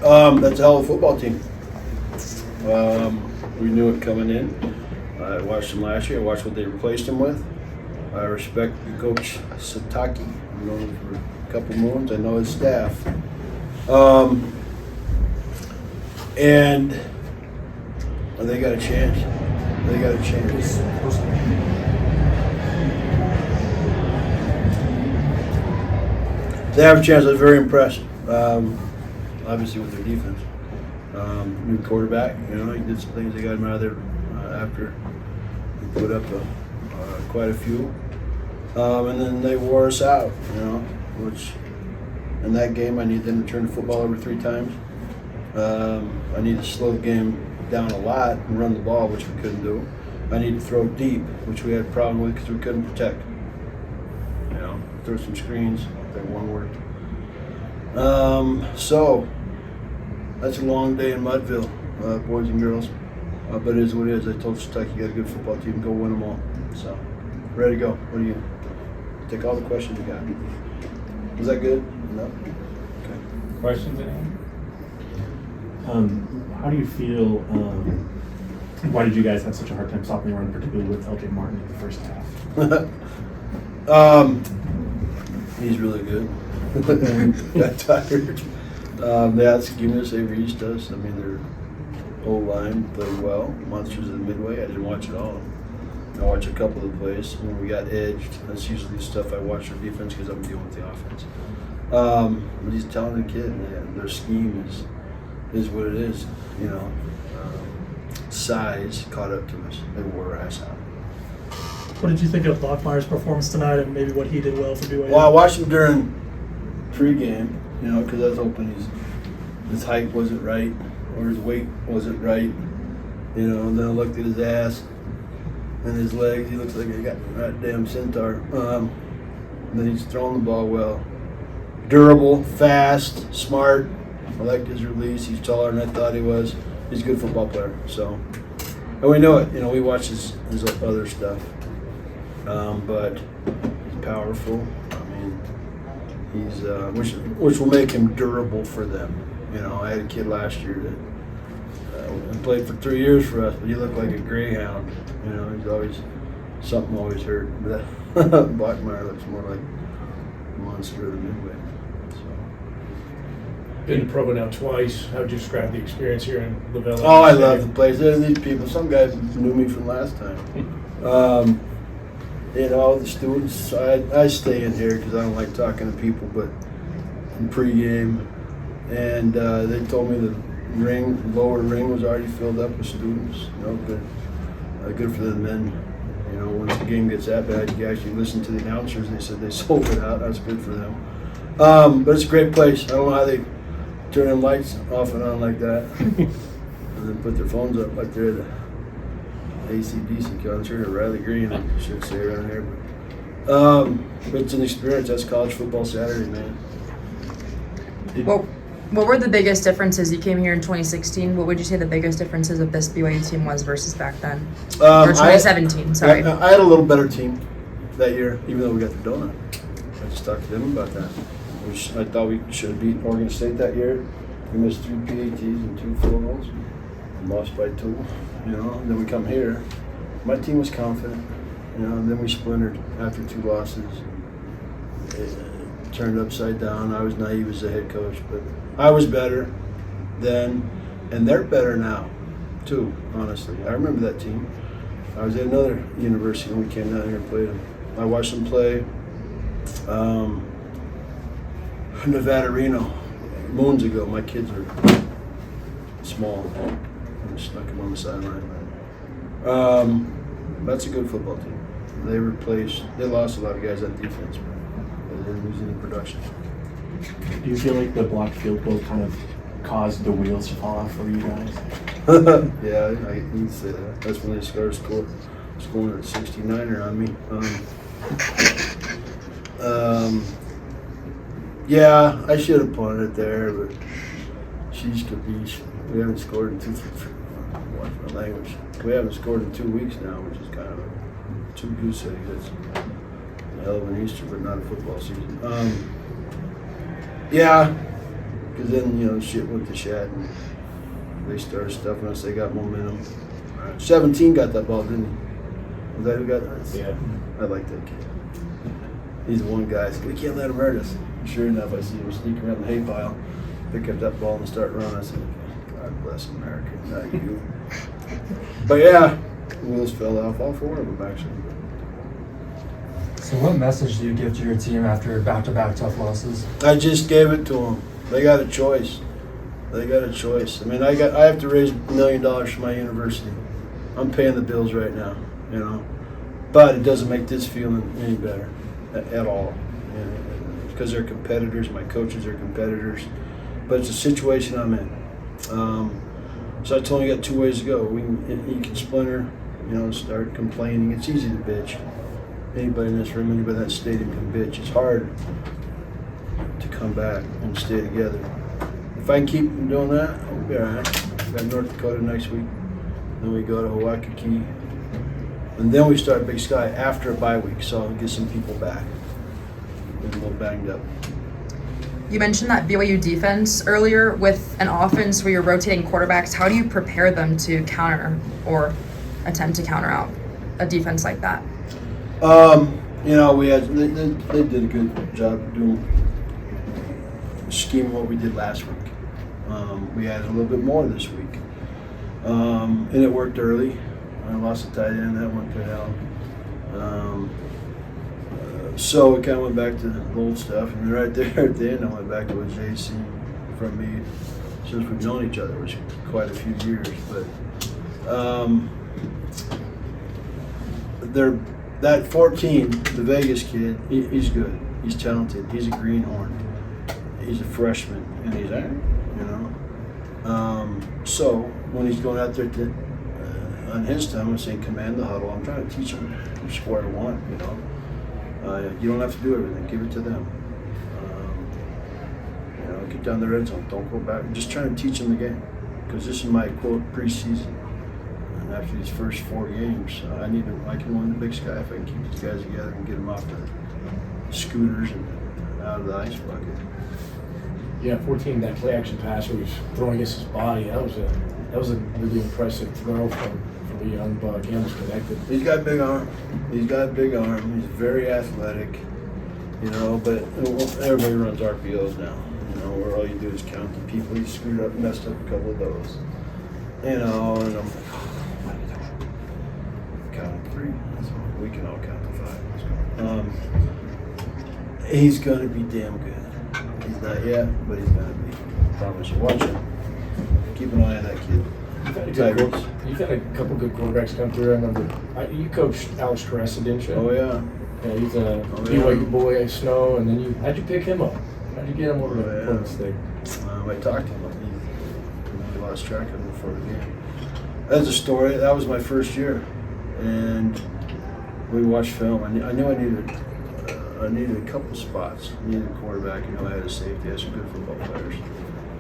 That's a hell of a football team. We knew it coming in. I watched them last year. I watched what they replaced them with. I respect Coach Sataki. I've known him for a couple moons. I know his staff. And they got a chance. They got a chance. They have a chance. I was very impressed. Obviously with their defense. New quarterback, he did some things. They got him out of there after he put up quite a few. And then they wore us out, which in that game I need them to turn the football over 3 times. I need to slow the game down a lot and run the ball, which we couldn't do. I need to throw deep, which we had a problem with because we couldn't protect. Throw some screens, that one worked. So that's a long day in Mudville, boys and girls. But it is what it is. I told Stuck, you got a good football team, go win them all. So, ready to go. What do you take all the questions you got? Was that good? No? Okay. Questions, anyone? How do you feel, why did you guys have such a hard time stopping the run, particularly with LJ Martin in the first half? He's really good. Got tired. That's Guinness, Avery East does. I mean, their whole line played well. Monsters of the Midway, I didn't watch it all. I watched a couple of the plays. When we got edged, that's usually the stuff I watch for defense because I'm dealing with the offense. But he's a talented kid, man. Their scheme is what it is, Size caught up to us. They wore our ass out. What did you think of Lockmeyer's performance tonight and maybe what he did well for BYU? Well, I watched him during pregame, because I was hoping his height wasn't right or his weight wasn't right, and then I looked at his ass and his legs. He looks like he got a damn centaur. And then he's throwing the ball well. Durable, fast, smart. I liked his release. He's taller than I thought he was. He's a good football player. So, and we know it. We watch his other stuff. But he's powerful. I mean, he's which will make him durable for them. I had a kid last year that played for 3 years for us, but he looked like a greyhound. He's always something always hurt. But Blackmeyer looks more like a monster of the Midway. Been to Provo now twice. How would you describe the experience here in LaVell? Oh, I love the place. These people. Some guys knew me from last time. The students. I stay in here because I don't like talking to people. But in pregame, and they told me the lower ring was already filled up with students. Good for them. Then, once the game gets that bad, you actually listen to the announcers. They said they sold it out. That's good for them. But it's a great place. I don't know how they turn them lights off and on like that, and then put their phones up like they're at the AC/DC concert or Riley Green. I should say around here, but it's an experience. That's college football Saturday, man. Well, what were the biggest differences? You came here in 2016. What would you say the biggest differences of this BYU team was versus back then? Or 2017, sorry. I had a little better team that year, even though we got the donut. I just talked to them about that. I thought we should have beat Oregon State that year. We missed 3 PATs and 2 field goals and lost by 2. Then we come here. My team was confident. And then we splintered after 2 losses. It turned upside down. I was naive as a head coach, but I was better then, and they're better now, too. Honestly, I remember that team. I was at another university when we came down here and played them. I watched them play. Nevada Reno, moons ago. My kids are small. I snuck them on the sideline. That's a good football team. They lost a lot of guys on defense, but they didn't lose any production. Do you feel like the blocked field goal kind of caused the wheels to fall off for you guys? Yeah, I need to say that. That's when they started scoring at 69er on me. Yeah, I should have punted it there, but she's capiche. We haven't scored in watch my language. We haven't scored in 2 weeks now, which is kind of a 2 goose eggs. That's a hell of an Easter, but not a football season. Yeah, because then, you know, shit went to shit, and they started stuffing us. They got momentum. 17 got that ball, didn't he? Was that who got that? Yeah. I like that kid. He's the one guy. So we can't let him hurt us. Sure enough, I see him sneak around the hay pile, pick up that ball and start running. I said, God bless America, not you. But yeah, wheels fell off. All four of them, actually. So what message do you give to your team after back-to-back tough losses? I just gave it to them. They got a choice. They got a choice. I mean, I have to raise $1 million for my university. I'm paying the bills right now, you know. But it doesn't make this feeling any better at all. Because they're competitors. My coaches are competitors. But it's a situation I'm in. So I told him you got 2 ways to go. You can splinter, you know, start complaining. It's easy to bitch. Anybody in this room, anybody in that stadium can bitch. It's hard to come back and stay together. If I can keep doing that, I'll be all right. We got North Dakota next week. Then we go to Waikiki. And then we start Big Sky after a bye week, so I'll get some people back. We're a little banged up. You mentioned that BYU defense earlier. With an offense where you're rotating quarterbacks, how do you prepare them to counter or attempt to counter out a defense like that? You know, they did a good job doing scheming what we did last week. We added a little bit more this week. And it worked early. I lost a tight end, that went to hell. So we kind of went back to the old stuff, and right there at the end, I went back to what Jay seen from me since we've known each other, which is quite a few years. But that 14, the Vegas kid, he's good. He's talented. He's a greenhorn. He's a freshman, and he's there, you know. So when he's going out there on his time, I'm saying command the huddle. I'm trying to teach him from square one, you know. You don't have to do everything. Give it to them. You know, get down the red zone. Don't go back. I'm just trying to teach them the game, because this is my quote preseason. And after these first 4 games, I can win the Big Sky if I can keep these guys together and get them off the scooters and out of the ice bucket. Yeah, 14, that play action pass where he was throwing against his body, that was a really impressive throw from the young buck. He almost connected. He's got a big arm. He's very athletic, you know, but everybody runs RPOs now, you know, where all you do is count the people. He screwed up, messed up a couple of those, you know, and I'm like, what are you doing? Count 3. We can all count to 5. He's going to be damn good. He's not yet, but he's going to be. I promise you. Watch him. Keep an eye on that kid. You've had a couple good quarterbacks come through. I remember you coached Alex Caressa, didn't you? Oh, yeah. Yeah, he's a BYU boy, Snow, and then how'd you pick him up? How'd you get him over to Portland State? I talked to him. He lost track of him before the game. That's a story. That was my first year, and we watched film. I knew I needed a couple spots. I needed a quarterback. You know, I had a safety. I had some good football players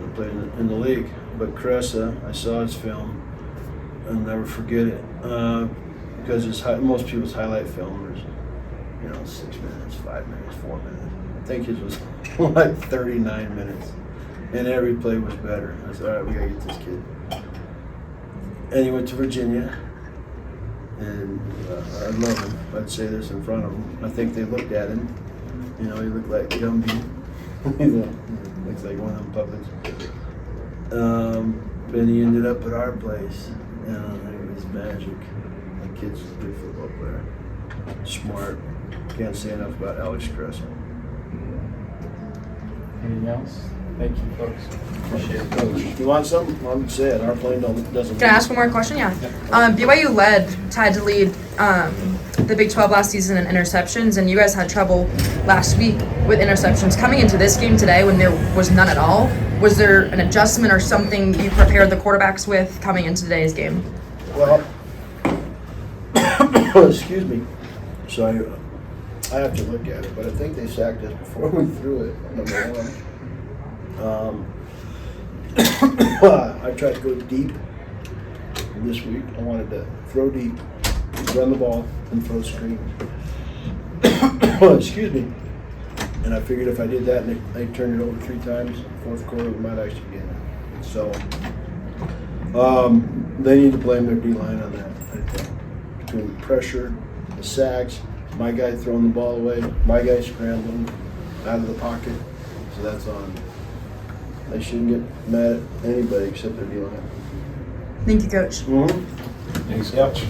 that played in the league. But Caressa, I saw his film. I'll never forget it, because most people's highlight film is, you know, 6 minutes, 5 minutes, 4 minutes. I think his was like 39 minutes, and every play was better. I said, all right, we gotta get this kid. And he went to Virginia, and I love him. I'd say this in front of him. I think they looked at him. You know, he looked like Gumby. You know, looks like one of them puppets. Then he ended up at our place. It was magic. The kid's a good football player. Smart. Can't say enough about Alex Caressa. Anything else? Thank you, folks. Appreciate it. Coach, you want something? I'm say it. Our plane doesn't. Can I ask one more question? Yeah. BYU tried to lead the Big 12 last season in interceptions, and you guys had trouble last week with interceptions. Coming into this game today when there was none at all, was there an adjustment or something you prepared the quarterbacks with coming into today's game? Well, excuse me. So I have to look at it, but I think they sacked us before we threw it, number one. I tried to go deep this week. I wanted to throw deep, run the ball, and throw screens. Excuse me. And I figured if I did that and they turned it over 3 times, fourth quarter, we might actually get it. So they need to blame their D-line on that, I think. Between the pressure, the sacks, my guy throwing the ball away, my guy scrambling out of the pocket. So that's on. They shouldn't get mad at anybody except their D-line. Thank you, Coach. Mm-hmm. Thanks, Coach.